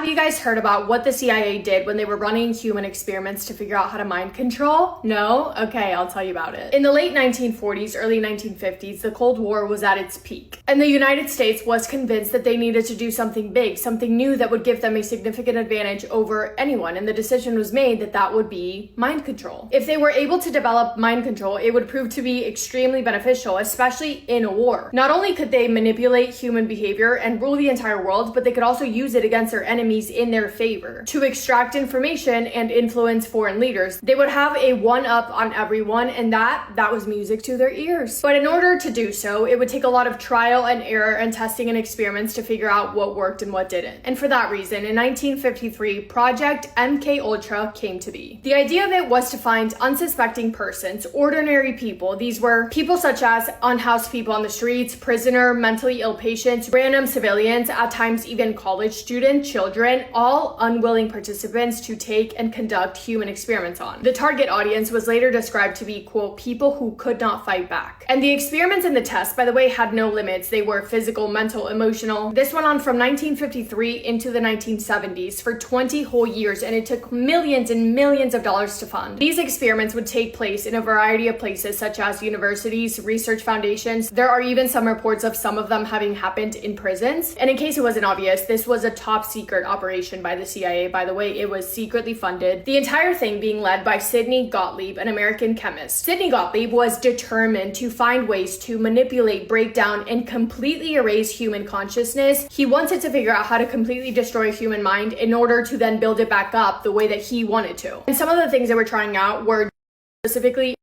Have you guys heard about what the CIA did when they were running human experiments to figure out how to mind control? No? Okay, I'll tell you about it. In the late 1940s, early 1950s, the Cold War was at its peak, and the United States was convinced that they needed to do something big, something new that would give them a significant advantage over anyone, and the decision was made that that would be mind control. If they were able to develop mind control, it would prove to be extremely beneficial, especially in a war. Not only could they manipulate human behavior and rule the entire world, but they could also use it against their enemies in their favor to extract information and influence foreign leaders. They would have a one-up on everyone, and that was music to their ears. But in order to do so, it would take a lot of trial and error and testing and experiments to figure out what worked and what didn't. And for that reason, in 1953, Project MK Ultra came to be. The idea of it was to find unsuspecting persons, ordinary people. These were people such as unhoused people on the streets, prisoner, mentally ill patients, random civilians, at times even college students, children, all unwilling participants to take and conduct human experiments on. The target audience was later described to be, quote, people who could not fight back. And the experiments and the tests, by the way, had no limits. They were physical, mental, emotional. This went on from 1953 into the 1970s for 20 whole years, and it took millions and millions of dollars to fund. These experiments would take place in a variety of places, such as universities, research foundations. There are even some reports of some of them having happened in prisons. And in case it wasn't obvious, this was a top secret operation by the CIA. By the way, it was secretly funded. The entire thing being led by Sidney Gottlieb, an American chemist. Sidney Gottlieb was determined to find ways to manipulate, break down, and completely erase human consciousness. He wanted to figure out how to completely destroy human mind in order to then build it back up the way that he wanted to. And some of the things they were trying out were specifically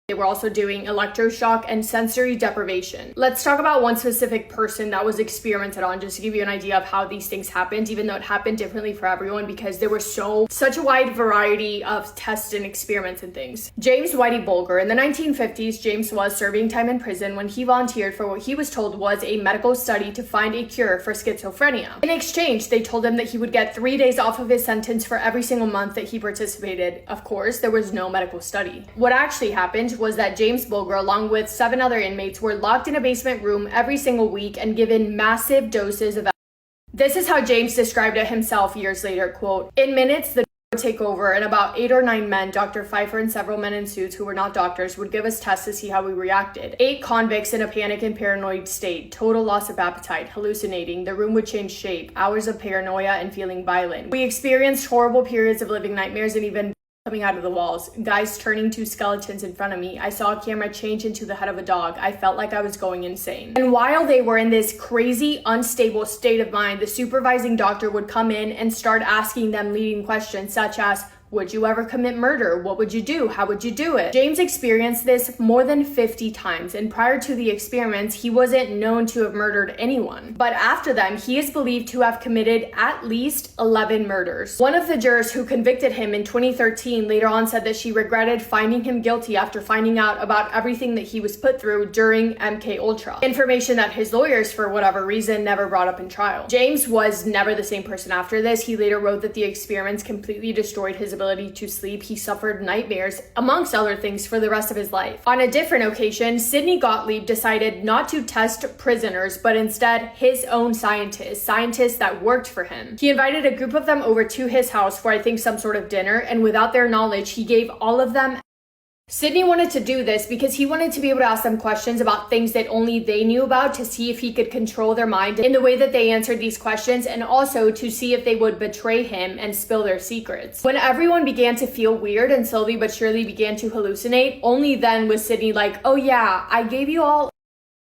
they were also doing electroshock and sensory deprivation. Let's talk about one specific person that was experimented on, just to give you an idea of how these things happened, even though it happened differently for everyone because there was such a wide variety of tests and experiments and things. James Whitey Bulger. In the 1950s, James was serving time in prison when he volunteered for what he was told was a medical study to find a cure for schizophrenia. In exchange, they told him that he would get 3 days off of his sentence for every single month that he participated. Of course, there was no medical study. What actually happened was that James Bulger, along with 7 other inmates, were locked in a basement room every single week and given massive doses of. This is how James described it himself years later, quote, in minutes, the would take over, and about 8 or 9 men, Dr. Pfeiffer and several men in suits who were not doctors, would give us tests to see how we reacted. 8 convicts in a panic and paranoid state, total loss of appetite, hallucinating, the room would change shape, hours of paranoia and feeling violent. We experienced horrible periods of living nightmares and even coming out of the walls, guys turning to skeletons in front of me. I saw a camera change into the head of a dog. I felt like I was going insane. And while they were in this crazy, unstable state of mind, the supervising doctor would come in and start asking them leading questions such as, would you ever commit murder? What would you do? How would you do it? James experienced this more than 50 times, and prior to the experiments, he wasn't known to have murdered anyone. But after them, he is believed to have committed at least 11 murders. One of the jurors who convicted him in 2013 later on said that she regretted finding him guilty after finding out about everything that he was put through during MK Ultra. Information that his lawyers, for whatever reason, never brought up in trial. James was never the same person after this. He later wrote that the experiments completely destroyed his ability to sleep. He suffered nightmares, amongst other things, for the rest of his life. On a different occasion, Sidney Gottlieb decided not to test prisoners, but instead his own scientists that worked for him. He invited a group of them over to his house for, I think, some sort of dinner, and without their knowledge, he gave all of them. Sidney wanted to do this because he wanted to be able to ask them questions about things that only they knew about to see if he could control their mind in the way that they answered these questions, and also to see if they would betray him and spill their secrets. When everyone began to feel weird and slowly but surely began to hallucinate, only then was Sidney like, oh yeah, I gave you all.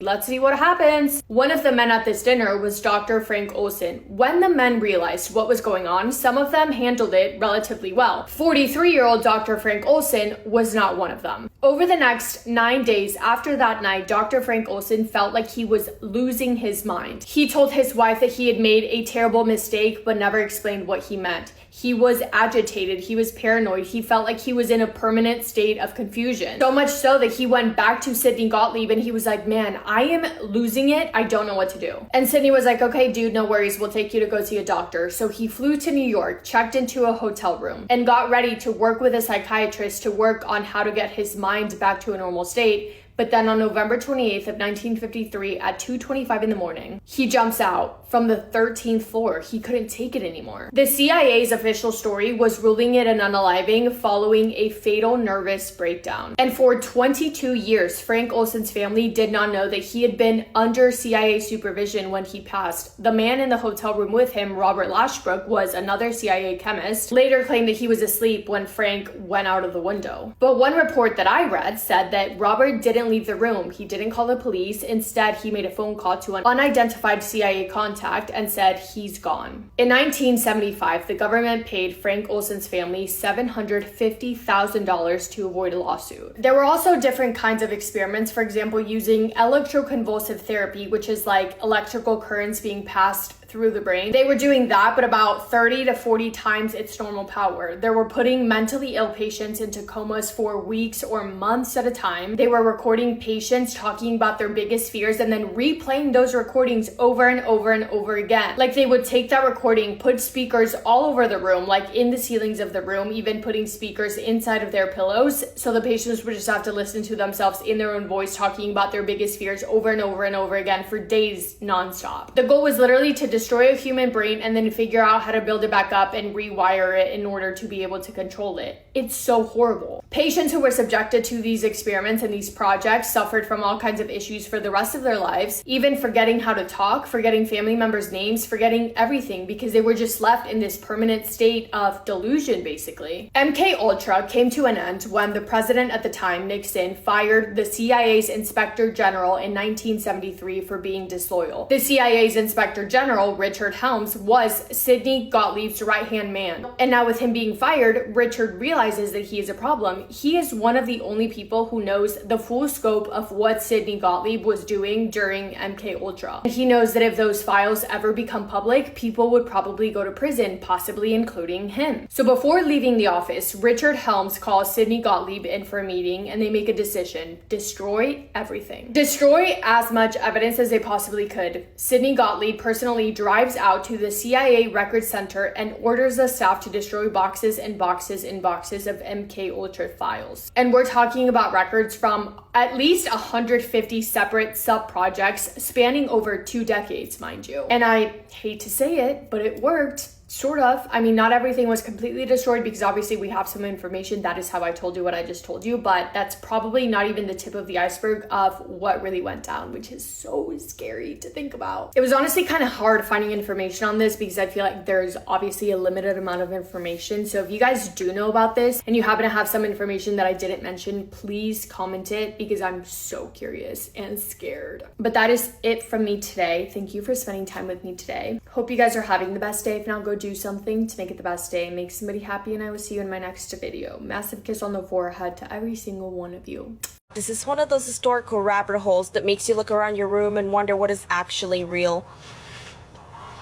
Let's see what happens. One of the men at this dinner was Dr. Frank Olson. When the men realized what was going on, some of them handled it relatively well. 43-year-old Dr. Frank Olson was not one of them. Over the next 9 days after that night, Dr. Frank Olson felt like he was losing his mind. He told his wife that he had made a terrible mistake, but never explained what he meant. He was agitated, he was paranoid, he felt like he was in a permanent state of confusion. So much so that he went back to Sidney Gottlieb and he was like, man, I am losing it, I don't know what to do. And Sidney was like, okay dude, no worries, we'll take you to go see a doctor. So he flew to New York, checked into a hotel room, and got ready to work with a psychiatrist to work on how to get his mind back to a normal state. But then on November 28th of 1953 at 2:25 in the morning, he jumps out from the 13th floor. He couldn't take it anymore. The CIA's official story was ruling it an unaliving following a fatal nervous breakdown. And for 22 years, Frank Olson's family did not know that he had been under CIA supervision when he passed. The man in the hotel room with him, Robert Lashbrook, was another CIA chemist, later claimed that he was asleep when Frank went out of the window. But one report that I read said that Robert didn't leave the room. He didn't call the police. Instead, he made a phone call to an unidentified CIA contact and said he's gone. In 1975, the government paid Frank Olson's family $750,000 to avoid a lawsuit. There were also different kinds of experiments, for example, using electroconvulsive therapy, which is like electrical currents being passed through the brain. They were doing that, but about 30 to 40 times its normal power. They were putting mentally ill patients into comas for weeks or months at a time. They were recording patients talking about their biggest fears and then replaying those recordings over and over and over again. Like they would take that recording, put speakers all over the room, like in the ceilings of the room, even putting speakers inside of their pillows. So the patients would just have to listen to themselves in their own voice talking about their biggest fears over and over and over again for days nonstop. The goal was literally to destroy a human brain and then figure out how to build it back up and rewire it in order to be able to control it. It's so horrible. Patients who were subjected to these experiments and these projects suffered from all kinds of issues for the rest of their lives, even forgetting how to talk, forgetting family members' names, forgetting everything, because they were just left in this permanent state of delusion, basically. MK Ultra came to an end when the president at the time, Nixon, fired the CIA's Inspector General in 1973 for being disloyal. The CIA's Inspector General, Richard Helms, was Sidney Gottlieb's right-hand man. And now with him being fired, Richard realizes that he is a problem. He is one of the only people who knows the full scope of what Sidney Gottlieb was doing during MK Ultra. He knows that if those files ever become public, people would probably go to prison, possibly including him. So before leaving the office, Richard Helms calls Sidney Gottlieb in for a meeting and they make a decision: destroy everything. Destroy as much evidence as they possibly could. Sidney Gottlieb personally drives out to the CIA Records Center and orders the staff to destroy boxes and boxes and boxes of MK Ultra files. And we're talking about records from at least 150 separate sub-projects spanning over 2 decades, mind you. And I hate to say it, but it worked. Sort of. I mean, not everything was completely destroyed because obviously we have some information. That is how I told you what I just told you, but that's probably not even the tip of the iceberg of what really went down, which is so scary to think about. It was honestly kind of hard finding information on this because I feel like there's obviously a limited amount of information. So if you guys do know about this and you happen to have some information that I didn't mention, please comment it because I'm so curious and scared. But that is it from me today. Thank you for spending time with me today. Hope you guys are having the best day. If not, go do something to make it the best day, make somebody happy, and I will see you in my next video. Massive kiss on the forehead to every single one of you. This is one of those historical rabbit holes that makes you look around your room and wonder what is actually real.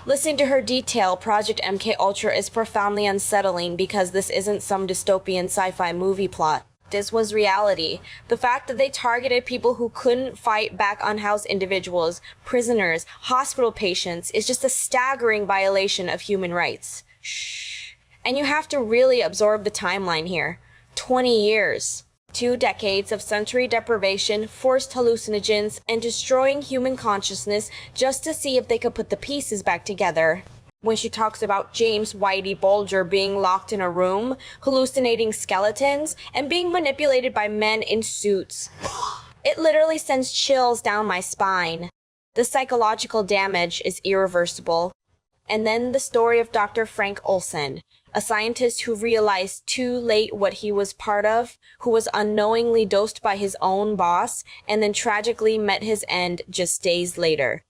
Listening to her detail Project MK Ultra is profoundly unsettling because this isn't some dystopian sci-fi movie plot. This was reality. The fact that they targeted people who couldn't fight back unhoused individuals, prisoners, hospital patients is just a staggering violation of human rights. Shh. And you have to really absorb the timeline here. 20 years. 2 decades of sensory deprivation, forced hallucinogens, and destroying human consciousness just to see if they could put the pieces back together. When she talks about James Whitey Bulger being locked in a room, hallucinating skeletons, and being manipulated by men in suits. It literally sends chills down my spine. The psychological damage is irreversible. And then the story of Dr. Frank Olson, a scientist who realized too late what he was part of, who was unknowingly dosed by his own boss, and then tragically met his end just days later.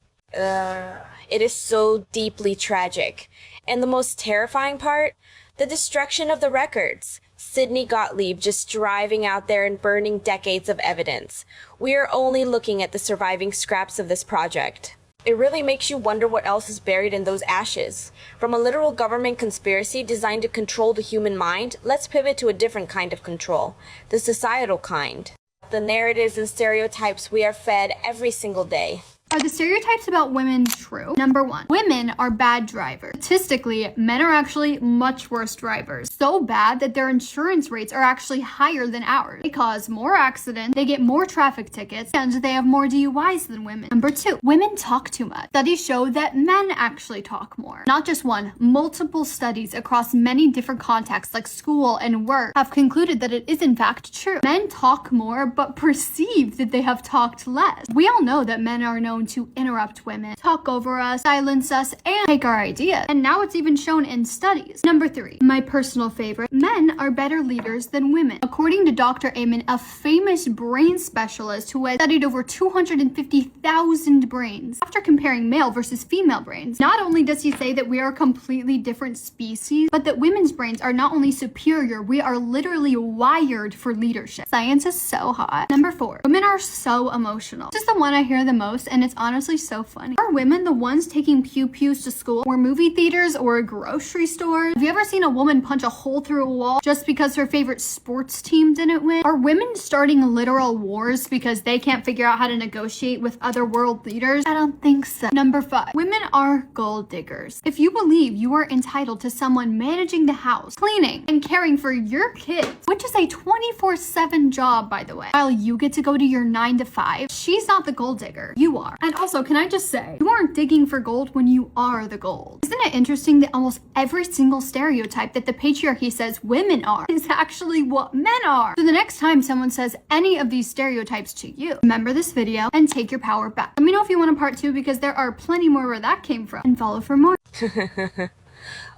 It is so deeply tragic. And the most terrifying part? The destruction of the records. Sidney Gottlieb just driving out there and burning decades of evidence. We are only looking at the surviving scraps of this project. It really makes you wonder what else is buried in those ashes. From a literal government conspiracy designed to control the human mind, let's pivot to a different kind of control. The societal kind. The narratives and stereotypes we are fed every single day. Are the stereotypes about women true? Number 1, women are bad drivers. Statistically, men are actually much worse drivers. So bad that their insurance rates are actually higher than ours. They cause more accidents, they get more traffic tickets, and they have more DUIs than women. Number 2, women talk too much. Studies show that men actually talk more. Not just one, multiple studies across many different contexts like school and work have concluded that it is in fact true. Men talk more but perceive that they have talked less. We all know that men are known to interrupt women, talk over us, silence us, and take our ideas. And now it's even shown in studies. Number 3, my personal favorite, men are better leaders than women. According to Dr. Amen, a famous brain specialist who has studied over 250,000 brains, after comparing male versus female brains, not only does he say that we are completely different species, but that women's brains are not only superior, we are literally wired for leadership. Science is so hot. Number 4, women are so emotional. This is the one I hear the most, and it's honestly so funny. Are women the ones taking pew-pews to school or movie theaters or grocery stores? Have you ever seen a woman punch a hole through a wall just because her favorite sports team didn't win? Are women starting literal wars because they can't figure out how to negotiate with other world leaders? I don't think so. Number 5, women are gold diggers. If you believe you are entitled to someone managing the house, cleaning, and caring for your kids, which is a 24/7 job, by the way, while you get to go to your 9 to 5, she's not the gold digger. You are. And also, can I just say, you aren't digging for gold when you are the gold. Isn't it interesting that almost every single stereotype that the patriarchy says women are is actually what men are? So the next time someone says any of these stereotypes to you, remember this video and take your power back. Let me know if you want a part 2 because there are plenty more where that came from, and follow for more.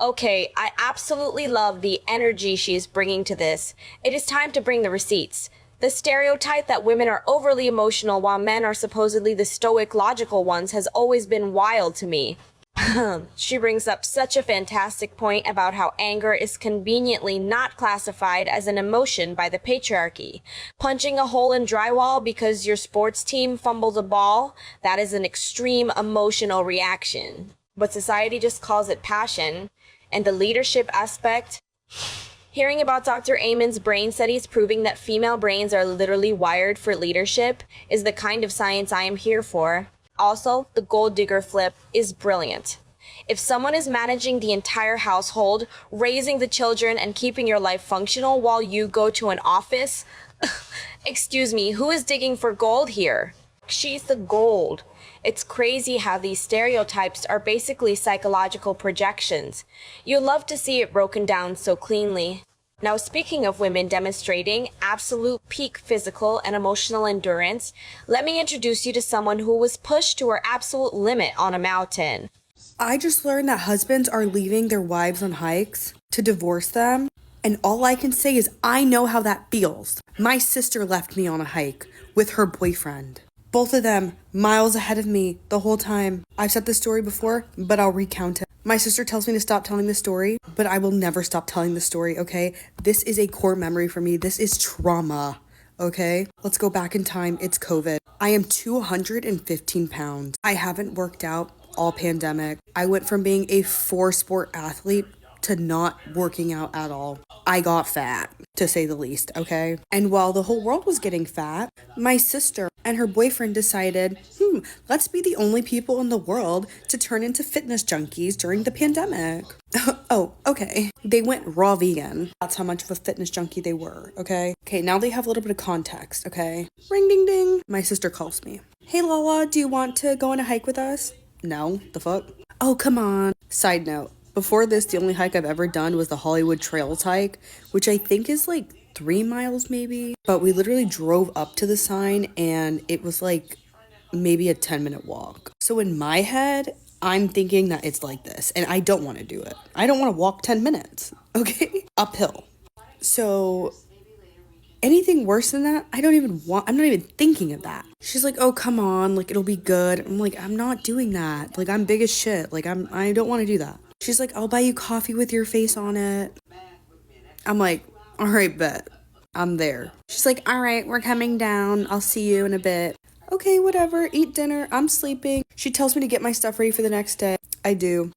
Okay, I absolutely love the energy she is bringing to this. It is time to bring the receipts. The stereotype that women are overly emotional while men are supposedly the stoic, logical ones has always been wild to me. She brings up such a fantastic point about how anger is conveniently not classified as an emotion by the patriarchy. Punching a hole in drywall because your sports team fumbled a ball, that is an extreme emotional reaction. But society just calls it passion. And the leadership aspect, hearing about Dr. Amen's brain studies proving that female brains are literally wired for leadership is the kind of science I am here for. Also, the gold digger flip is brilliant. If someone is managing the entire household, raising the children, and keeping your life functional while you go to an office, excuse me, who is digging for gold here? She's the gold. It's crazy how these stereotypes are basically psychological projections. You love to see it broken down so cleanly. Now, speaking of women demonstrating absolute peak physical and emotional endurance, let me introduce you to someone who was pushed to her absolute limit on a mountain. I just learned that husbands are leaving their wives on hikes to divorce them, and all I can say is I know how that feels. My sister left me on a hike with her boyfriend. Both of them miles ahead of me the whole time. I've said this story before, but I'll recount it. My sister tells me to stop telling the story, but I will never stop telling the story, okay? This is a core memory for me. This is trauma, okay? Let's go back in time. It's COVID. I am 215 pounds. I haven't worked out all pandemic. I went from being a 4-sport athlete to not working out at all. I got fat, to say the least, okay? And while the whole world was getting fat, my sister and her boyfriend decided, let's be the only people in the world to turn into fitness junkies during the pandemic. Oh, okay. They went raw vegan. That's how much of a fitness junkie they were, okay? Okay, now they have a little bit of context, okay? Ring ding ding. My sister calls me. Hey Lala, do you want to go on a hike with us? No, the fuck? Oh, come on. Side note. Before this, the only hike I've ever done was the Hollywood Trails hike, which I think is like 3 miles maybe. But we literally drove up to the sign and it was like maybe a 10-minute walk. So in my head, I'm thinking that it's like this and I don't want to do it. I don't want to walk 10 minutes, okay? Uphill. So anything worse than that, I'm not even thinking of that. She's like, oh, come on, like it'll be good. I'm like, I'm not doing that. Like I'm big as shit. Like I don't want to do that. She's like, I'll buy you coffee with your face on it. I'm like, all right, bet. I'm there. She's like, all right, we're coming down. I'll see you in a bit. Okay, whatever. Eat dinner. I'm sleeping. She tells me to get my stuff ready for the next day. I do.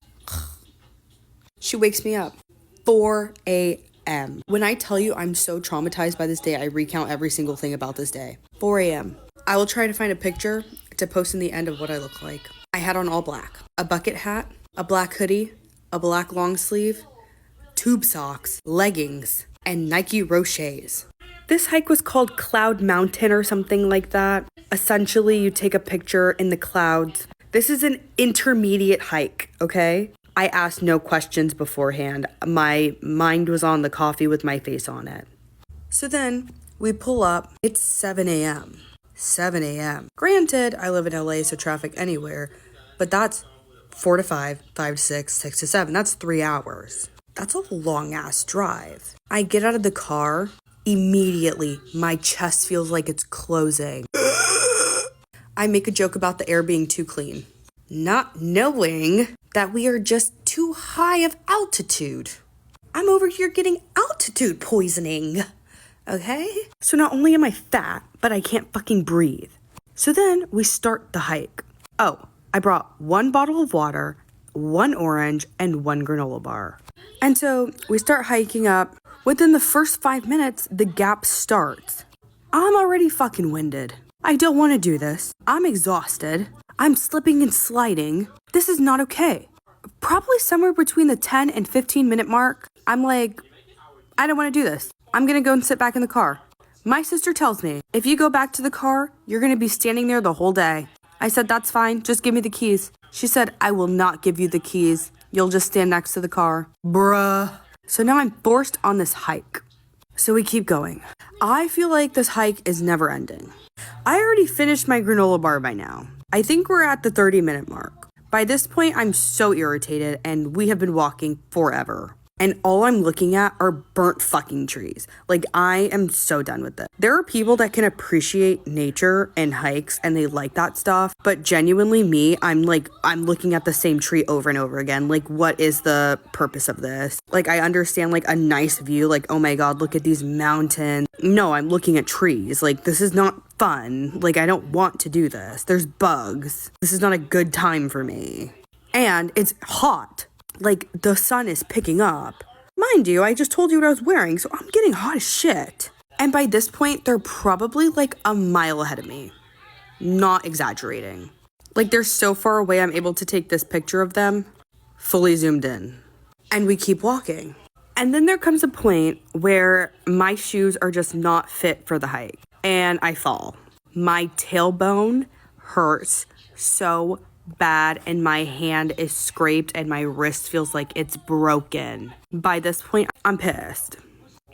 She wakes me up. 4 a.m. When I tell you I'm so traumatized by this day, I recount every single thing about this day. 4 a.m. I will try to find a picture to to post in the end of what I look like. I had on all black. A bucket hat, a black hoodie, a black long sleeve, tube socks, leggings, and Nike Rochers. This hike was called Cloud Mountain or something like that. Essentially, you take a picture in the clouds. This is an intermediate hike, okay? I asked no questions beforehand. My mind was on the coffee with my face on it. So then we pull up. It's 7 a.m. 7 a.m. Granted, I live in LA, so traffic anywhere, but that's 4 to 5, 5 to 6, 6 to 7. That's 3 hours. That's a long-ass drive. I get out of the car. Immediately, my chest feels like it's closing. I make a joke about the air being too clean, not knowing that we are just too high of altitude. I'm over here getting altitude poisoning, okay? So not only am I fat, but I can't fucking breathe. So then we start the hike. Oh, I brought 1 bottle of water, 1 orange, and 1 granola bar. And so we start hiking up. Within the first 5 minutes, the gap starts. I'm already fucking winded. I don't want to do this. I'm exhausted. I'm slipping and sliding. This is not okay. Probably somewhere between the 10 and 15 minute mark, I'm like, I don't want to do this. I'm going to go and sit back in the car. My sister tells me, if you go back to the car, you're going to be standing there the whole day. I said, that's fine. Just give me the keys. She said, I will not give you the keys. You'll just stand next to the car. Bruh. So now I'm forced on this hike. So we keep going. I feel like this hike is never ending. I already finished my granola bar by now. I think we're at the 30-minute mark. By this point, I'm so irritated and we have been walking forever. And all I'm looking at are burnt fucking trees. Like, I am so done with it. There are people that can appreciate nature and hikes and they like that stuff. But genuinely me, I'm looking at the same tree over and over again. Like, what is the purpose of this? Like, I understand like a nice view. Like, oh my God, look at these mountains. No, I'm looking at trees. Like, this is not fun. Like, I don't want to do this. There's bugs. This is not a good time for me. And it's hot. Like, the sun is picking up. Mind you, I just told you what I was wearing, so I'm getting hot as shit. And by this point, they're probably like a mile ahead of me. Not exaggerating. Like, they're so far away, I'm able to take this picture of them fully zoomed in. And we keep walking. And then there comes a point where my shoes are just not fit for the hike. And I fall. My tailbone hurts so bad and my hand is scraped and my wrist feels like it's broken. By this point, I'm pissed.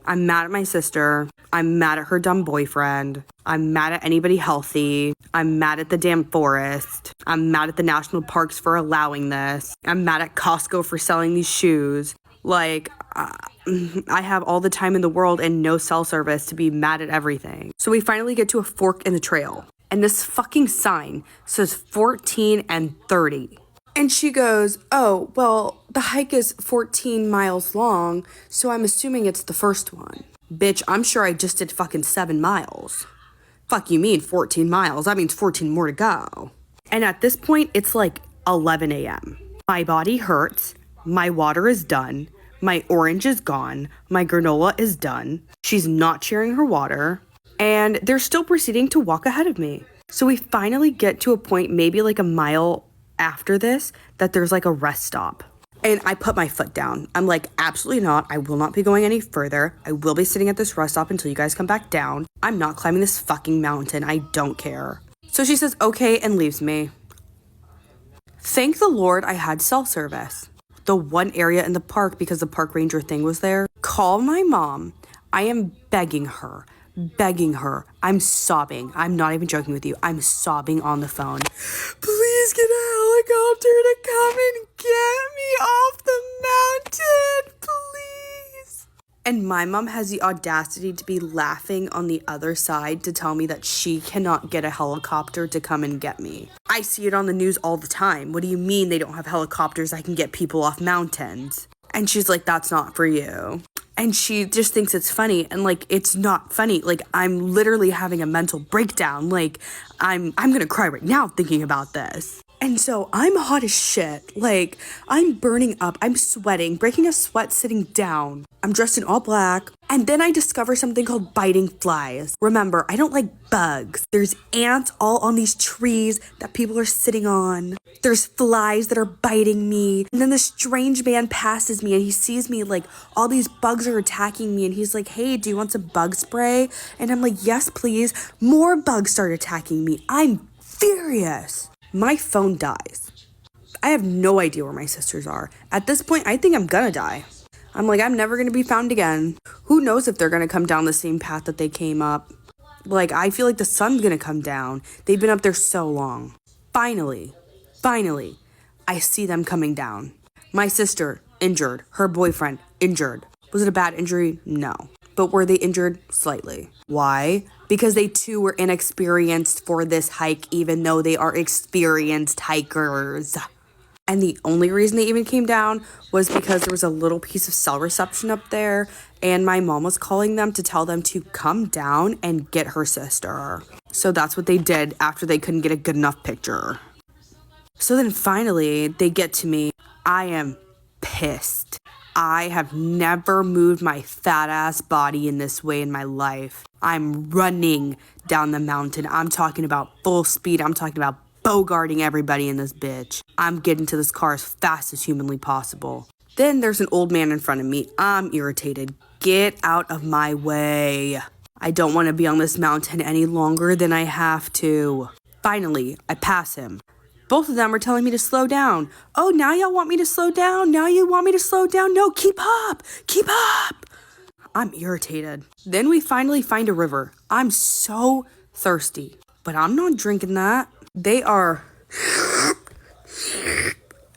I'm mad at my sister. I'm mad at her dumb boyfriend. I'm mad at anybody healthy. I'm mad at the damn forest. I'm mad at the national parks for allowing this. I'm mad at Costco for selling these shoes. Like, I have all the time in the world and no cell service to be mad at everything. So we finally get to a fork in the trail. And this fucking sign says 14 and 30. And she goes, oh, well, the hike is 14 miles long, so I'm assuming it's the first one. Bitch, I'm sure I just did fucking 7 miles. Fuck you mean 14 miles? That means 14 more to go. And at this point, it's like 11 a.m. My body hurts. My water is done. My orange is gone. My granola is done. She's not sharing her water. And they're still proceeding to walk ahead of me. So we finally get to a point, maybe like a mile after this, that there's like a rest stop. And I put my foot down. I'm like, absolutely not. I will not be going any further. I will be sitting at this rest stop until you guys come back down. I'm not climbing this fucking mountain. I don't care. So she says, okay, and leaves me. Thank the Lord I had cell service. The one area in the park, because the park ranger thing was there. Call my mom. I am begging her. I'm sobbing. I'm not even joking with you. I'm sobbing on the phone. Please get a helicopter to come and get me off the mountain, please. And my mom has the audacity to be laughing on the other side to tell me that she cannot get a helicopter to come and get me. I see it on the news all the time. What do you mean they don't have helicopters that can get people off mountains? And she's like, that's not for you. And she just thinks it's funny. And like, it's not funny. Like, I'm literally having a mental breakdown. Like, I'm gonna cry right now thinking about this. And so I'm hot as shit. Like, I'm burning up. I'm sweating, breaking a sweat sitting down. I'm dressed in all black. And then I discover something called biting flies. Remember, I don't like bugs. There's ants all on these trees that people are sitting on. There's flies that are biting me. And then this strange man passes me and he sees me, like, all these bugs are attacking me. And he's like, hey, do you want some bug spray? And I'm like, yes, please. More bugs start attacking me. I'm furious. My phone dies. I have no idea where my sisters are. At this point, I think I'm gonna die. I'm like, I'm never gonna be found again. Who knows if they're gonna come down the same path that they came up. Like, I feel like the sun's gonna come down. They've been up there so long. Finally, I see them coming down. My sister, injured. Her boyfriend, injured. Was it a bad injury? No. But were they injured? Slightly. Why? Because they too were inexperienced for this hike, even though they are experienced hikers. And the only reason they even came down was because there was a little piece of cell reception up there, and my mom was calling them to tell them to come down and get her sister. So that's what they did after they couldn't get a good enough picture. So then finally, they get to me. I am pissed. I have never moved my fat ass body in this way in my life. I'm running down the mountain. I'm talking about full speed. I'm talking about bogarting everybody in this bitch. I'm getting to this car as fast as humanly possible. Then there's an old man in front of me. I'm irritated. Get out of my way. I don't want to be on this mountain any longer than I have to. Finally, I pass him. Both of them are telling me to slow down. Oh, now y'all want me to slow down? Now you want me to slow down? No, keep up. Keep up. I'm irritated. Then we finally find a river. I'm so thirsty, but I'm not drinking that. They are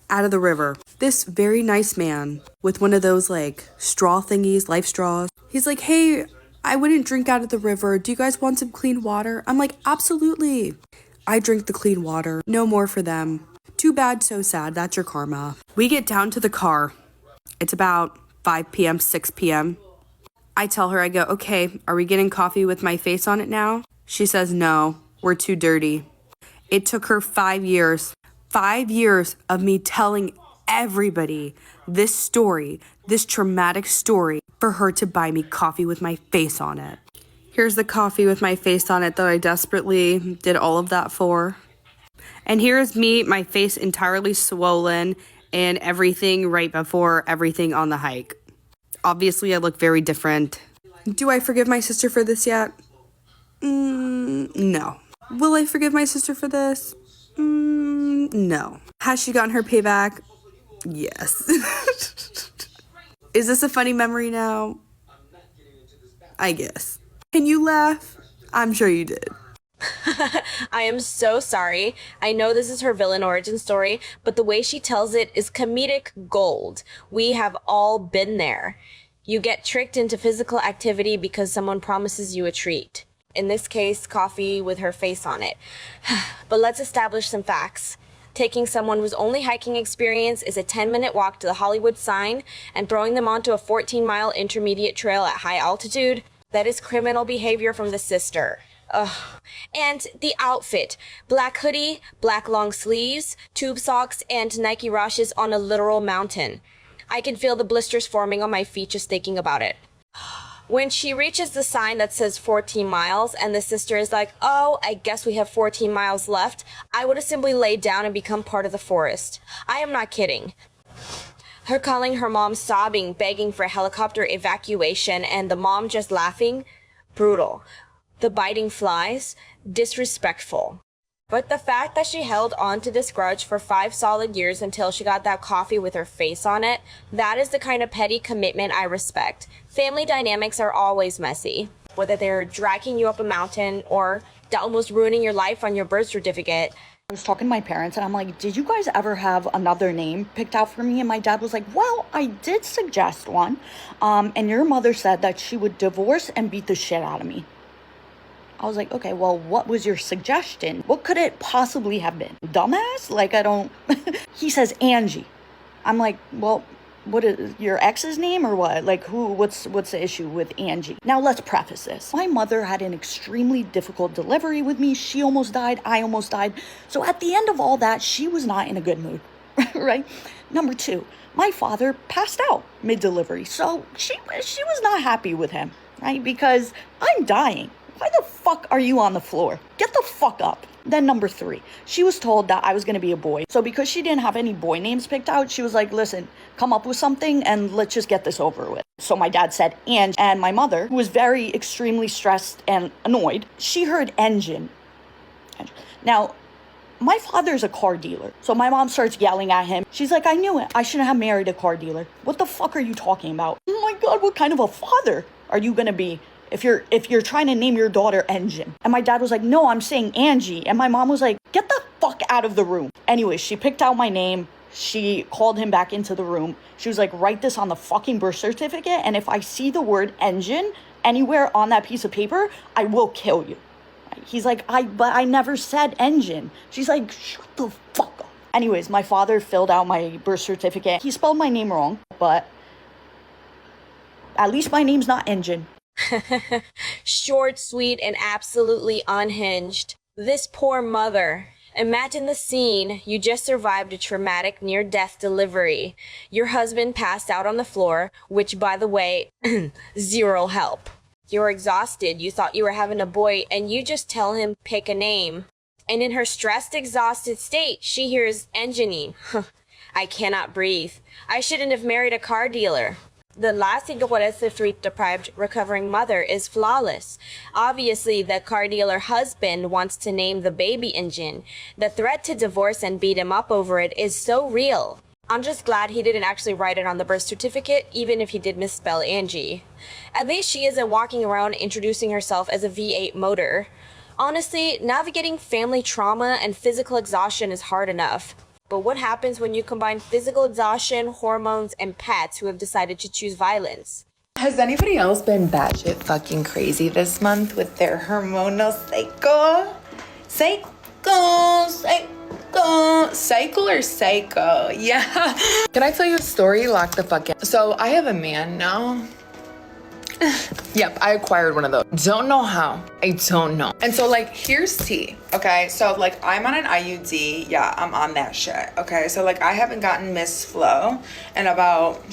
out of the river. This very nice man with one of those like straw thingies, life straws. He's like, hey, I wouldn't drink out of the river. Do you guys want some clean water? I'm like, absolutely. I drink the clean water. No more for them. Too bad, so sad. That's your karma. We get down to the car. It's about 5 p.m., 6 p.m. I tell her, I go, okay, are we getting coffee with my face on it now? She says, no, we're too dirty. It took her 5 years. 5 years of me telling everybody this story, this traumatic story, for her to buy me coffee with my face on it. Here's the coffee with my face on it that I desperately did all of that for. And here's me, my face entirely swollen and everything right before everything on the hike. Obviously, I look very different. Do I forgive my sister for this yet? No. Will I forgive my sister for this? No. Has she gotten her payback? Yes. Is this a funny memory now? I guess. Can you laugh? I'm sure you did. I am so sorry. I know this is her villain origin story, but the way she tells it is comedic gold. We have all been there. You get tricked into physical activity because someone promises you a treat. In this case, coffee with her face on it. But let's establish some facts. Taking someone whose only hiking experience is a 10-minute walk to the Hollywood sign and throwing them onto a 14-mile intermediate trail at high altitude, that is criminal behavior from the sister. Ugh. And the outfit. Black hoodie, black long sleeves, tube socks, and Nike Rashes on a literal mountain. I can feel the blisters forming on my feet just thinking about it. When she reaches the sign that says 14 miles and the sister is like, oh, I guess we have 14 miles left, I would have simply laid down and become part of the forest. I am not kidding. Her calling her mom sobbing, begging for helicopter evacuation, and the mom just laughing, brutal. The biting flies, disrespectful. But the fact that she held on to this grudge for 5 solid years until she got that coffee with her face on it, that is the kind of petty commitment I respect. Family dynamics are always messy. Whether they're dragging you up a mountain or almost ruining your life on your birth certificate. I was talking to my parents and I'm like, did you guys ever have another name picked out for me? And my dad was like, well, I did suggest one. And your mother said that she would divorce and beat the shit out of me. I was like, okay, well, what was your suggestion? What could it possibly have been? Dumbass? Like, I don't... He says, Angie. I'm like, well, what is your ex's name or what? Like what's the issue with Angie? Now let's preface this. My mother had an extremely difficult delivery with me. She almost died. I almost died. So at the end of all that, she was not in a good mood, right? Number two, my father passed out mid-delivery. So she was not happy with him, right? Because I'm dying. Why the fuck are you on the floor? Get the fuck up. Then number three, she was told that I was going to be a boy. So because she didn't have any boy names picked out, she was like, listen, come up with something and let's just get this over with. So my dad said Ange, and my mother, who was very extremely stressed and annoyed, she heard engine. Now, my father's a car dealer. So my mom starts yelling at him. She's like, I knew it. I shouldn't have married a car dealer. What the fuck are you talking about? Oh my God, what kind of a father are you going to be? If you're trying to name your daughter Engine. And my dad was like, no, I'm saying Angie. And my mom was like, get the fuck out of the room. Anyways, she picked out my name. She called him back into the room. She was like, write this on the fucking birth certificate. And if I see the word engine anywhere on that piece of paper, I will kill you. He's like, but I never said engine. She's like, shut the fuck up. Anyways, my father filled out my birth certificate. He spelled my name wrong, but at least my name's not Engine. Short, sweet, and absolutely unhinged. This poor mother. Imagine the scene. You just survived a traumatic near-death delivery. Your husband passed out on the floor, which, by the way, zero help. You're exhausted. You thought you were having a boy, and you just tell him, pick a name. And in her stressed, exhausted state, she hears engineering. I cannot breathe. I shouldn't have married a car dealer. The last thing a sleep-deprived recovering mother is flawless. Obviously, the car dealer husband wants to name the baby Engine. The threat to divorce and beat him up over it is so real. I'm just glad he didn't actually write it on the birth certificate, even if he did misspell Angie. At least she isn't walking around introducing herself as a V8 motor. Honestly, navigating family trauma and physical exhaustion is hard enough. But what happens when you combine physical exhaustion, hormones, and pets who have decided to choose violence? Has anybody else been batshit fucking crazy this month with their hormonal cycle? Cycle or psycho? Yeah. Can I tell you a story? Lock the fuck in. So I have a man now. Yep, I acquired one of those. Don't know how. I don't know. And so like, here's tea, okay? So like, I'm on an IUD. Yeah, I'm on that shit, okay? So like, I haven't gotten Miss Flow in about,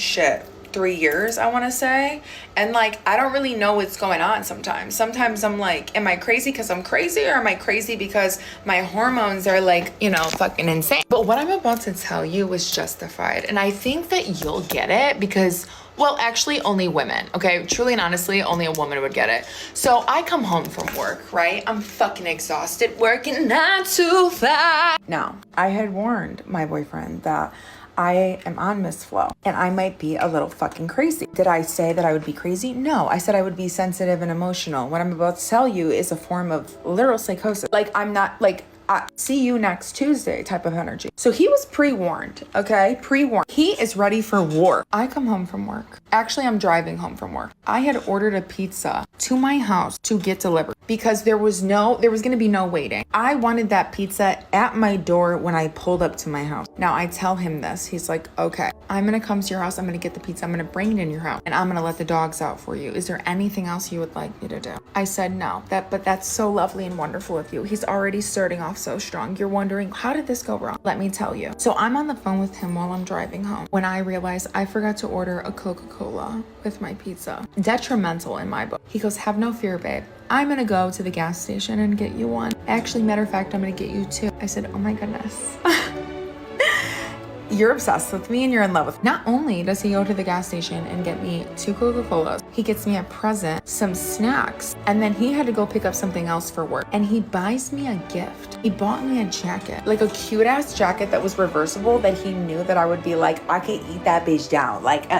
3 years, I want to say. And like, I don't really know what's going on sometimes. Sometimes I'm like, am I crazy because I'm crazy, or am I crazy because my hormones are like, fucking insane? But what I'm about to tell you was justified. And I think that you'll get it because, well, actually only women, okay? Truly and honestly, only a woman would get it. So I come home from work, right? I'm fucking exhausted, working 9 to 5. Now, I had warned my boyfriend that I am on Miss Flow and I might be a little fucking crazy. Did I say that I would be crazy? No, I said I would be sensitive and emotional. What I'm about to tell you is a form of literal psychosis. Like, I'm not like, see you next Tuesday type of energy. So he was pre-warned, okay? Pre-warned. He is ready for war. I come home from work. Actually, I'm driving home from work. I had ordered a pizza to my house to get delivered because there was going to be no waiting. I wanted that pizza at my door when I pulled up to my house. Now I tell him this. He's like, okay, I'm going to come to your house. I'm going to get the pizza. I'm going to bring it in your house and I'm going to let the dogs out for you. Is there anything else you would like me to do? I said, no, but that's so lovely and wonderful of you. He's already starting off so strong. You're wondering, how did this go wrong? Let me tell you. So I'm on the phone with him while I'm driving home when I realized I forgot to order a Coca-Cola with my pizza. Detrimental in my book. He goes, have no fear, babe. I'm gonna go to the gas station and get you one. Actually, matter of fact, I'm gonna get you two. I said, oh my goodness. You're obsessed with me and you're in love with me. Not only does he go to the gas station and get me 2 Coca-Colas, he gets me a present, some snacks, and then he had to go pick up something else for work. And he buys me a gift. He bought me a jacket, like a cute ass jacket that was reversible that he knew that I would be like, I could eat that bitch down. Like,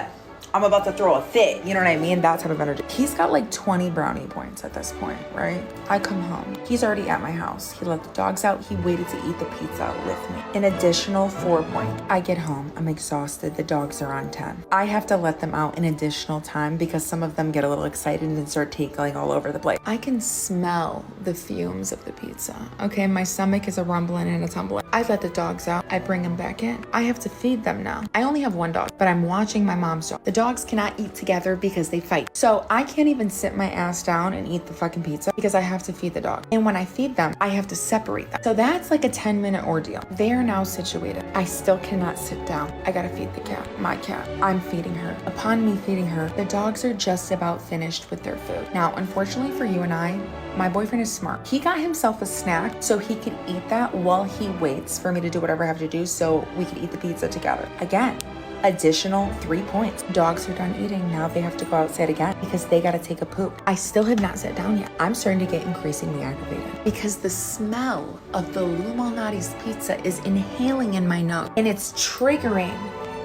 I'm about to throw a fit. You know what I mean? That type of energy. He's got like 20 brownie points at this point, right? I come home. He's already at my house. He let the dogs out. He waited to eat the pizza with me. An additional 4 points. I get home. I'm exhausted. The dogs are on 10. I have to let them out an additional time because some of them get a little excited and start tickling all over the place. I can smell the fumes of the pizza. Okay, my stomach is a rumbling and a tumbling. I let the dogs out. I bring them back in. I have to feed them now. I only have one dog, but I'm watching my mom's dog. The dogs cannot eat together because they fight. So I can't even sit my ass down and eat the fucking pizza because I have to feed the dog. And when I feed them, I have to separate them. So that's like a 10-minute ordeal. They are now situated. I still cannot sit down. I gotta feed the cat, my cat. I'm feeding her. Upon me feeding her, the dogs are just about finished with their food. Now, unfortunately for you and I, my boyfriend is smart. He got himself a snack so he could eat that while he waits for me to do whatever I have to do so we could eat the pizza together. Again, additional 3 points. Dogs are done eating. Now they have to go outside again because they got to take a poop. I still have not sat down yet. I'm starting to get increasingly aggravated because the smell of the Lou Malnati's pizza is inhaling in my nose and it's triggering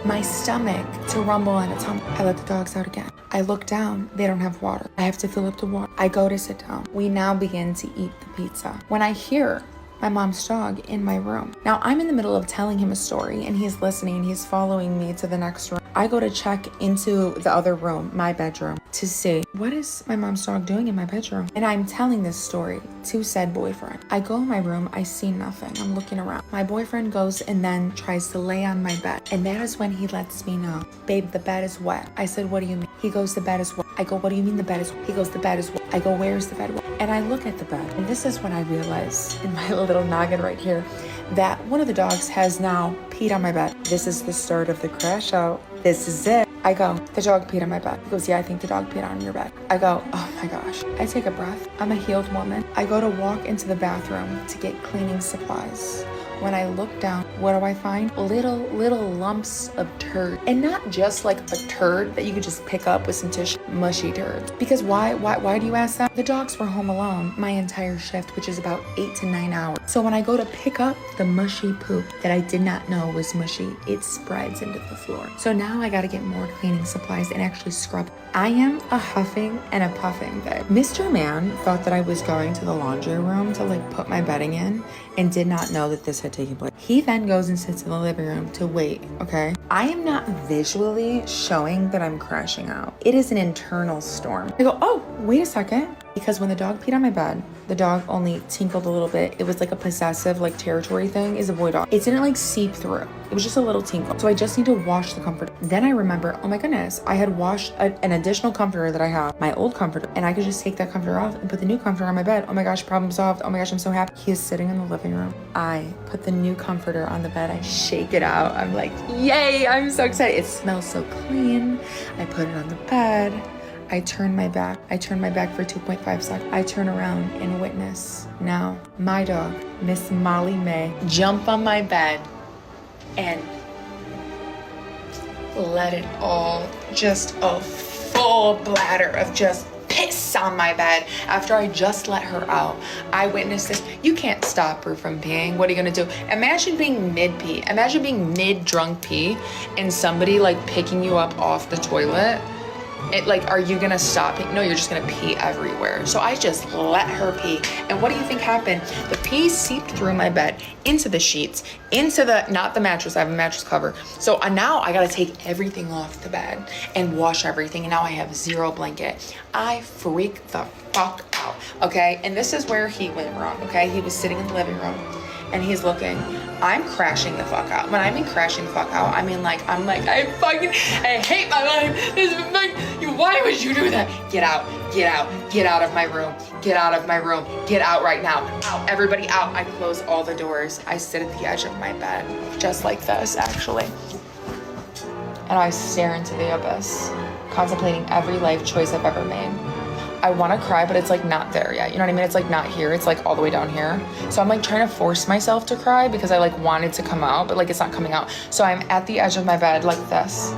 my stomach to rumble and a tumble. I let the dogs out again. I look down, they don't have water. I have to fill up the water. I go to sit down. We now begin to eat the pizza. When I hear my mom's dog in my room. Now I'm in the middle of telling him a story and he's listening, he's following me to the next room. I go to check into the other room, my bedroom, to see what is my mom's dog doing in my bedroom. And I'm telling this story to said boyfriend. I go in my room, I see nothing. I'm looking around. My boyfriend goes and then tries to lay on my bed. And that is when he lets me know, babe, the bed is wet. I said, what do you mean? He goes, the bed is wet. I go, what do you mean the bed is wet? He goes, the bed is wet. I go, where's the bed wet? And I look at the bed. And this is when I realize in my little noggin right here that one of the dogs has now peed on my bed. This is the start of the crash out. This is it. I go, the dog peed on my bed. He goes, yeah, I think the dog peed on your bed. I go, oh my gosh. I take a breath. I'm a healed woman. I go to walk into the bathroom to get cleaning supplies. When I look down, what do I find? Little lumps of turd. And not just like a turd that you could just pick up with some tissue. Mushy turds. Because why do you ask that? The dogs were home alone my entire shift, which is about 8 to 9 hours. So when I go to pick up the mushy poop that I did not know was mushy, it spreads into the floor. So now I gotta get more cleaning supplies and actually scrub. I am a huffing and a puffing babe. Mr. Man thought that I was going to the laundry room to like put my bedding in and did not know that this had taken place. He then goes and sits in the living room to wait, okay? I am not visually showing that I'm crashing out. It is an internal storm. I go, oh, wait a second. Because when the dog peed on my bed, the dog only tinkled a little bit. It was like a possessive, like territory thing. Is a boy dog. It didn't like seep through. It was just a little tinkle. So I just need to wash the comforter. Then I remember, oh my goodness, I had washed an additional comforter that I have, my old comforter, and I could just take that comforter off and put the new comforter on my bed. Oh my gosh, problem solved. Oh my gosh, I'm so happy. He is sitting in the living room. I put the new comforter on the bed. I shake it out. I'm like, yay, I'm so excited. It smells so clean. I put it on the bed. I turn my back. I turn my back for 2.5 seconds. I turn around and witness now my dog, Miss Molly May, jump on my bed and let it all, just a full bladder of just piss on my bed after I just let her out. I witnessed this. You can't stop her from peeing. What are you gonna do? Imagine being mid-pee. Imagine being mid-drunk pee and somebody like picking you up off the toilet. It like, are you gonna stop? No, you're just gonna pee everywhere. So I just let her pee. And what do you think happened? The pee seeped through my bed, into the sheets, into the, not the mattress, I have a mattress cover. So now I gotta take everything off the bed and wash everything. And now I have zero blanket. I freak the fuck out, okay? And this is where he went wrong, okay? He was sitting in the living room and he's looking. I'm crashing the fuck out. When I mean crashing the fuck out, I mean I hate my life. This is like, why would you do that? Get out of my room. Get out of my room. Get out right now. Out, everybody out. I close all the doors. I sit at the edge of my bed, just like this, actually. And I stare into the abyss, contemplating every life choice I've ever made. I want to cry, but it's like not there yet. You know what I mean? It's like not here. It's like all the way down here. So I'm like trying to force myself to cry because I like want it to come out, but like it's not coming out. So I'm at the edge of my bed like this.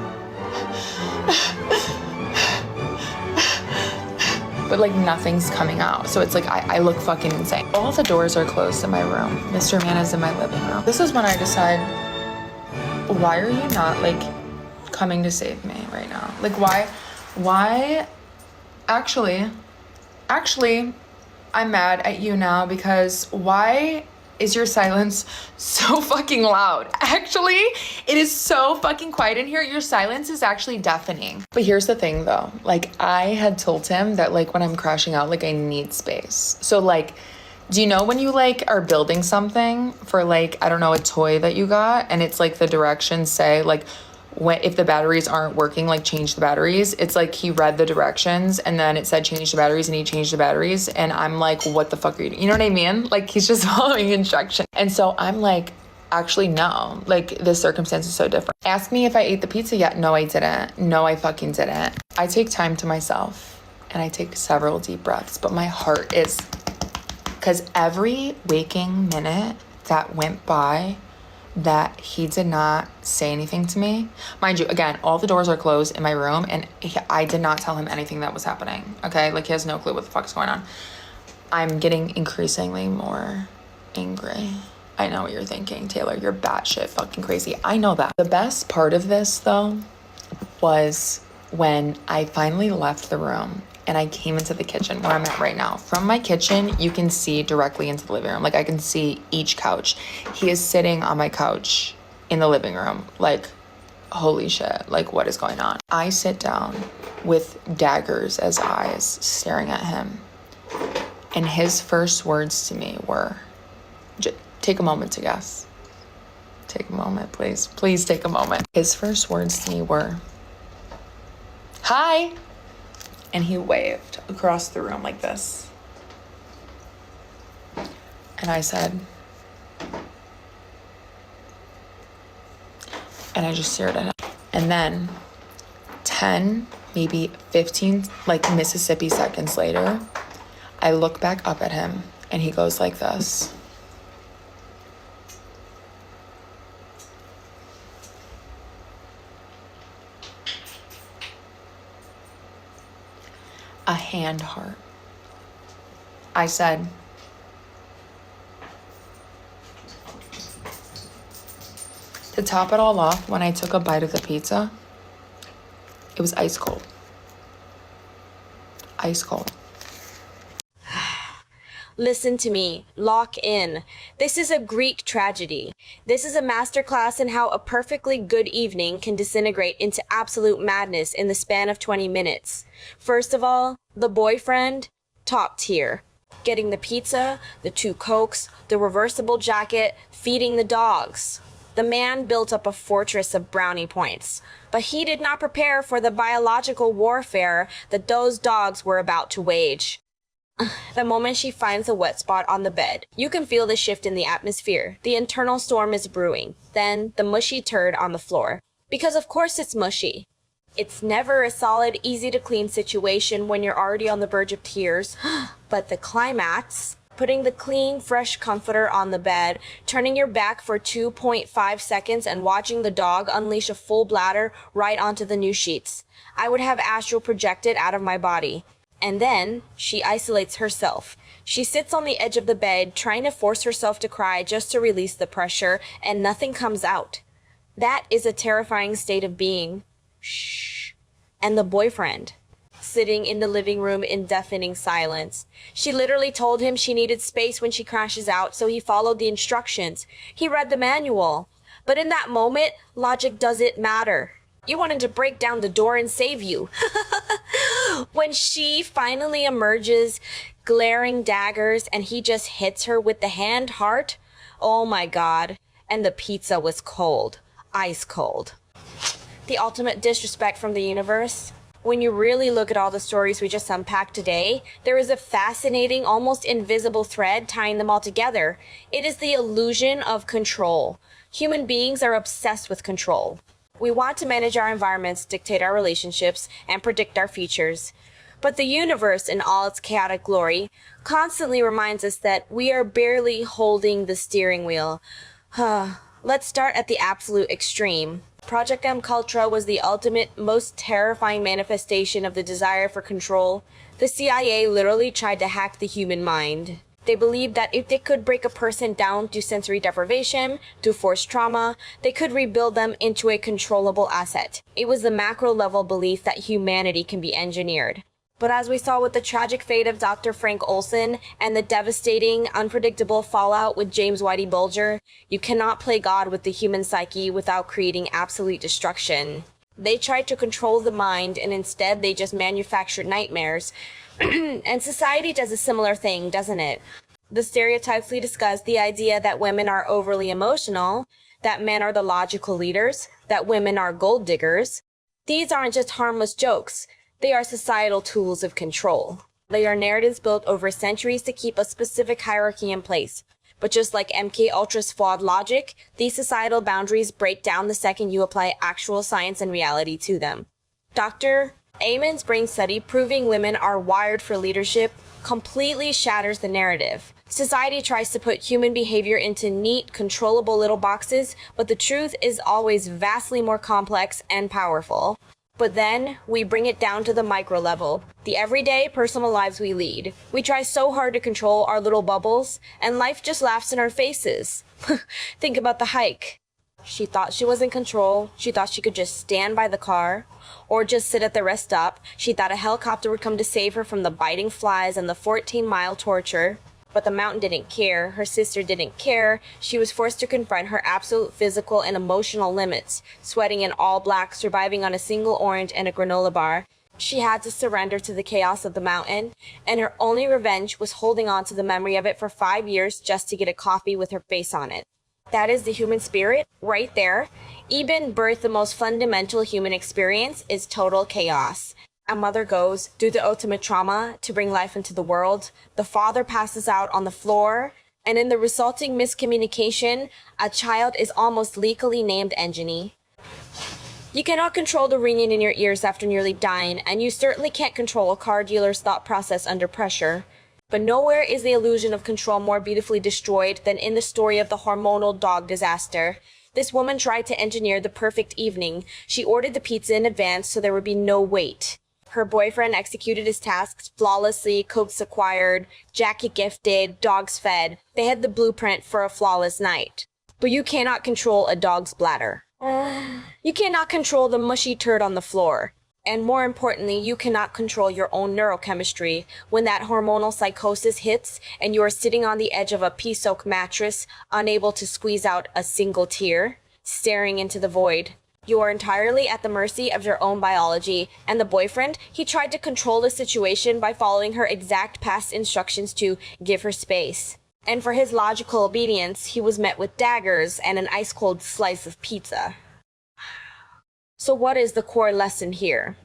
But like nothing's coming out. So it's like I look fucking insane. All the doors are closed in my room. Mr. Man is in my living room. This is when I decide, why are you not like coming to save me right now? Like, why, actually, I'm mad at you now because why is your silence so fucking loud? Actually, it is so fucking quiet in here. Your silence is actually deafening. But here's the thing though, like I had told him that like when I'm crashing out, like I need space. So like, do you know when you like are building something for like, I don't know, a toy that you got and it's like the directions say like, if the batteries aren't working, like change the batteries. It's like he read the directions and then it said change the batteries and he changed the batteries. And I'm like, what the fuck are you doing? You know what I mean? Like he's just following instructions. And so I'm like, actually, no, like this circumstance is so different. Ask me if I ate the pizza yet. No, I didn't. No, I fucking didn't. I take time to myself and I take several deep breaths, but my heart is, because every waking minute that went by that he did not say anything to me. Mind you, again, all the doors are closed in my room and I did not tell him anything that was happening, okay? Like he has no clue what the fuck is going on. I'm getting increasingly more angry. I know what you're thinking, Taylor, you're batshit fucking crazy. I know that. The best part of this though was when I finally left the room and I came into the kitchen where I'm at right now. From my kitchen, you can see directly into the living room. Like I can see each couch. He is sitting on my couch in the living room. Like, holy shit, like what is going on? I sit down with daggers as eyes staring at him. And his first words to me were, take a moment to guess. Take a moment, please. Please take a moment. His first words to me were, hi. And he waved across the room like this. And I said, and I just stared at him. And then 10, maybe 15, like Mississippi seconds later, I look back up at him and he goes like this. A hand heart. I said, to top it all off, when I took a bite of the pizza, it was ice cold. Ice cold. Listen to me. Lock in. This is a Greek tragedy. This is a masterclass in how a perfectly good evening can disintegrate into absolute madness in the span of 20 minutes. First of all, the boyfriend, top tier. Getting the pizza, the 2 Cokes, the reversible jacket, feeding the dogs. The man built up a fortress of brownie points, but he did not prepare for the biological warfare that those dogs were about to wage. The moment she finds a wet spot on the bed, you can feel the shift in the atmosphere. The internal storm is brewing. Then, the mushy turd on the floor. Because of course it's mushy. It's never a solid, easy-to-clean situation when you're already on the verge of tears. But the climax, putting the clean, fresh comforter on the bed, turning your back for 2.5 seconds and watching the dog unleash a full bladder right onto the new sheets. I would have astral projected out of my body. And then, she isolates herself. She sits on the edge of the bed, trying to force herself to cry just to release the pressure, and nothing comes out. That is a terrifying state of being. Shh. And the boyfriend, sitting in the living room in deafening silence. She literally told him she needed space when she crashes out, so he followed the instructions. He read the manual. But in that moment, logic doesn't matter. You wanted to break down the door and save you. When she finally emerges, glaring daggers, and he just hits her with the hand heart, oh my god. And the pizza was cold. Ice cold. The ultimate disrespect from the universe. When you really look at all the stories we just unpacked today, there is a fascinating, almost invisible thread tying them all together. It is the illusion of control. Human beings are obsessed with control. We want to manage our environments, dictate our relationships, and predict our futures. But the universe, in all its chaotic glory, constantly reminds us that we are barely holding the steering wheel. Let's start at the absolute extreme. Project M Cultra was the ultimate, most terrifying manifestation of the desire for control. The CIA literally tried to hack the human mind. They believed that if they could break a person down to sensory deprivation, to forced trauma, they could rebuild them into a controllable asset. It was the macro level belief that humanity can be engineered. But as we saw with the tragic fate of Dr. Frank Olson and the devastating, unpredictable fallout with James Whitey Bulger, you cannot play God with the human psyche without creating absolute destruction. They tried to control the mind, and instead they just manufactured nightmares. And society does a similar thing, doesn't it? The stereotypes we discussed, the idea that women are overly emotional, that men are the logical leaders, that women are gold diggers. These aren't just harmless jokes. They are societal tools of control. They are narratives built over centuries to keep a specific hierarchy in place. But just like MK Ultra's flawed logic, these societal boundaries break down the second you apply actual science and reality to them. Dr. Amen's brain study proving women are wired for leadership completely shatters the narrative. Society tries to put human behavior into neat, controllable little boxes, but the truth is always vastly more complex and powerful. But then, we bring it down to the micro level, the everyday, personal lives we lead. We try so hard to control our little bubbles, and life just laughs in our faces. Think about the hike. She thought she was in control. She thought she could just stand by the car or just sit at the rest stop. She thought a helicopter would come to save her from the biting flies and the 14-mile torture. But the mountain didn't care. Her sister didn't care. She was forced to confront her absolute physical and emotional limits, sweating in all black, surviving on a single orange and a granola bar. She had to surrender to the chaos of the mountain, and her only revenge was holding on to the memory of it for 5 years just to get a coffee with her face on it. That is the human spirit, right there. Even birth, the most fundamental human experience, is total chaos. A mother goes through the ultimate trauma to bring life into the world. The father passes out on the floor, and in the resulting miscommunication, a child is almost legally named Engine. You cannot control the ringing in your ears after nearly dying, and you certainly can't control a car dealer's thought process under pressure. But nowhere is the illusion of control more beautifully destroyed than in the story of the Hormonal Dog Disaster. This woman tried to engineer the perfect evening. She ordered the pizza in advance so there would be no wait. Her boyfriend executed his tasks flawlessly, cokes acquired, jacket gifted, dogs fed. They had the blueprint for a flawless night. But you cannot control a dog's bladder. You cannot control the mushy turd on the floor. And more importantly, you cannot control your own neurochemistry. When that hormonal psychosis hits and you are sitting on the edge of a pea-soaked mattress, unable to squeeze out a single tear, staring into the void. You are entirely at the mercy of your own biology. And the boyfriend, he tried to control the situation by following her exact past instructions to give her space. And for his logical obedience, he was met with daggers and an ice-cold slice of pizza. So what is the core lesson here?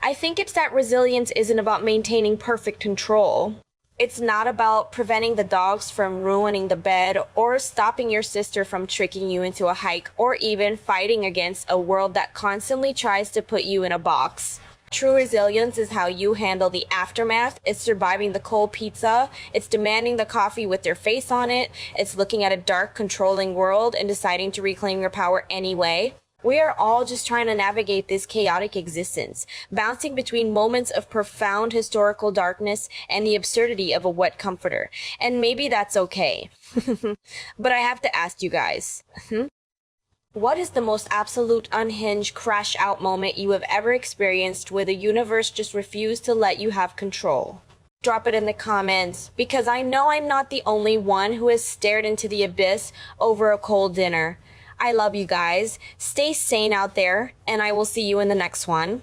I think it's that resilience isn't about maintaining perfect control. It's not about preventing the dogs from ruining the bed or stopping your sister from tricking you into a hike or even fighting against a world that constantly tries to put you in a box. True resilience is how you handle the aftermath. It's surviving the cold pizza. It's demanding the coffee with your face on it. It's looking at a dark, controlling world and deciding to reclaim your power anyway. We are all just trying to navigate this chaotic existence, bouncing between moments of profound historical darkness and the absurdity of a wet comforter. And maybe that's okay. But I have to ask you guys, what is the most absolute unhinged crash out moment you have ever experienced where the universe just refused to let you have control? Drop it in the comments, because I know I'm not the only one who has stared into the abyss over a cold dinner. I love you guys. Stay sane out there, and I will see you in the next one.